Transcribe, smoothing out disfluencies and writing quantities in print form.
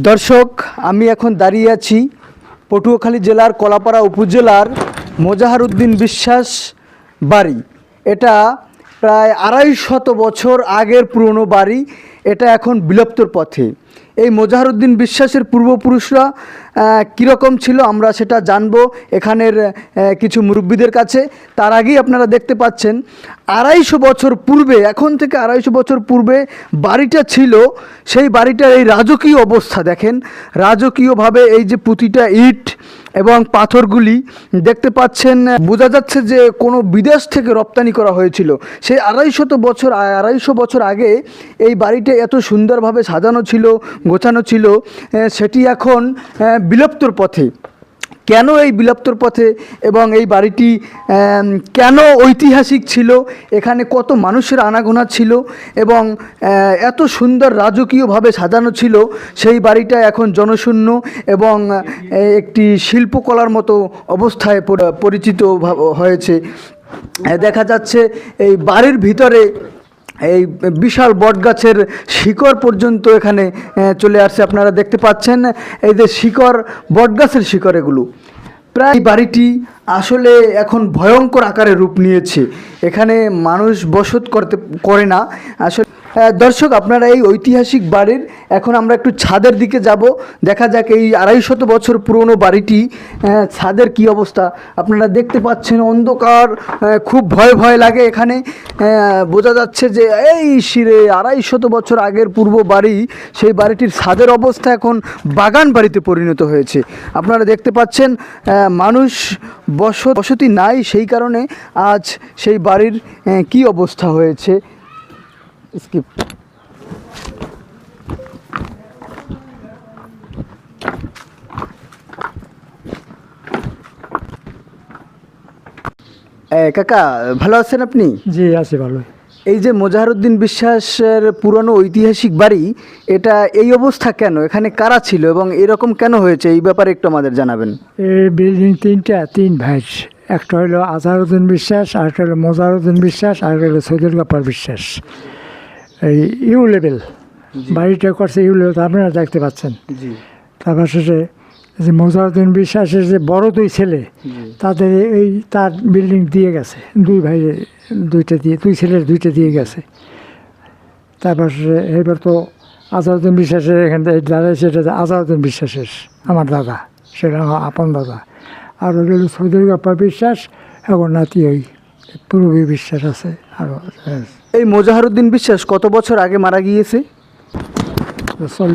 দর্শক, আমি এখন দাঁড়িয়ে আছি পটুয়াখালী জেলার কলাপাড়া উপজেলার মোজাহারউদ্দিন বিশ্বাস বাড়ি। এটা প্রায় 250 বছর আগের পুরনো বাড়ি। এটা এখন বিলুপ্তর পথে। এই মোজাহারউদ্দিন বিশ্বাসের পূর্বপুরুষরা কীরকম ছিল আমরা সেটা জানবো এখানের কিছু মুরব্বীদের কাছে। তার আগেই আপনারা দেখতে পাচ্ছেন 250 বছর পূর্বে, এখন থেকে 250 বছর পূর্বে বাড়িটা ছিল। সেই বাড়িটার এই রাজকীয় অবস্থা দেখেন। রাজকীয়ভাবে এই যে প্রতিটা ইট এবং পাথরগুলি দেখতে পাচ্ছেন, বোঝা যাচ্ছে যে কোনো বিদেশ থেকে রপ্তানি করা হয়েছিল। সেই 250 বছর আগে এই বাড়িটা এত সুন্দরভাবে সাজানো ছিল, গোছানো ছিল, সেটি এখন বিলুপ্তর পথে। কেন এই বিলুপ্তর পথে এবং এই বাড়িটি কেন ঐতিহাসিক ছিল, এখানে কত মানুষের আনাগোনা ছিল এবং এত সুন্দর রাজকীয়ভাবে সাজানো ছিল, সেই বাড়িটা এখন জনশূন্য এবং একটি শিল্পকলার মতো অবস্থায় পরিচিত হয়েছে। দেখা যাচ্ছে এই বাড়ির ভিতরে এই বিশাল বটগাছের শিকড় পর্যন্ত এখানে চলে আসছে। আপনারা দেখতে পাচ্ছেন এই যে শিকড়, বটগাছের শিকড়, এগুলো প্রায় বাড়িটি আসলে এখন ভয়ঙ্কর আকারে রূপ নিয়েছে। এখানে মানুষ বসত করে না আসলে। দর্শক, আপনারা এই ঐতিহাসিক বাড়ির এখন আমরা একটু ছাদের দিকে যাব, দেখা যাক এই 250 বছর পুরনো বাড়িটি ছাদের কি অবস্থা। আপনারা দেখতে পাচ্ছেন অন্ধকার, খুব ভয় ভয় লাগে এখানে। বোঝা যাচ্ছে যে এই শিরে 250 বছর আগের পূর্ব বাড়ি, সেই বাড়িটির ছাদের অবস্থা এখন বাগান বাড়িতে পরিণত হয়েছে। আপনারা দেখতে পাচ্ছেন মানুষ বসতি নাই, সেই কারণে আজ সেই বাড়ির কি অবস্থা হয়েছে। স্কিপ। কাকা, ভালো আছেন আপনি? জি আছি ভালো। এই যে মোজাহারউদ্দিন বিশ্বাসের পুরনো ঐতিহাসিক বাড়ি, এটা এই অবস্থা কেন? এখানে কারা ছিল এবং এরকম কেন হয়েছে, এই ব্যাপারে একটু আমাদের জানাবেন। এই বিল্ডিং তিন ভাই, একটা হলো আজহারউদ্দিন বিশ্বাস, আরেকটা হলো মোজাহারউদ্দিন বিশ্বাস, আরেকটা হলো সৈয়দুল গফফার বিশ্বাস। এই ইউ লেভেল বাড়িটা করছে, ইউ লেভেল আপনারা দেখতে পাচ্ছেন। তারপর শেষে যে মোজাহারউদ্দিন বিশ্বাসের যে বড় দুই ছেলে, তাদের তার বিল্ডিং দিয়ে গেছে, দুই ভাই দুই ছেলের দুইটা দিয়ে গেছে। তারপর এবার তো আজহারউদ্দিন বিশ্বাসের এখান থেকে দাঁড়ায়, সেটা আজহারউদ্দিন বিশ্বাসের আমার দাদা, সেটা আমার আপন দাদা। আর ওই হলো সৈয়দুল গফফার বিশ্বাস, এখন নাতি ওই পূর্বী বিশ্বাস আছে। আরও এই মোজাহারউদ্দিন বিশ্বাস কত বছর আগে মারা গিয়েছে?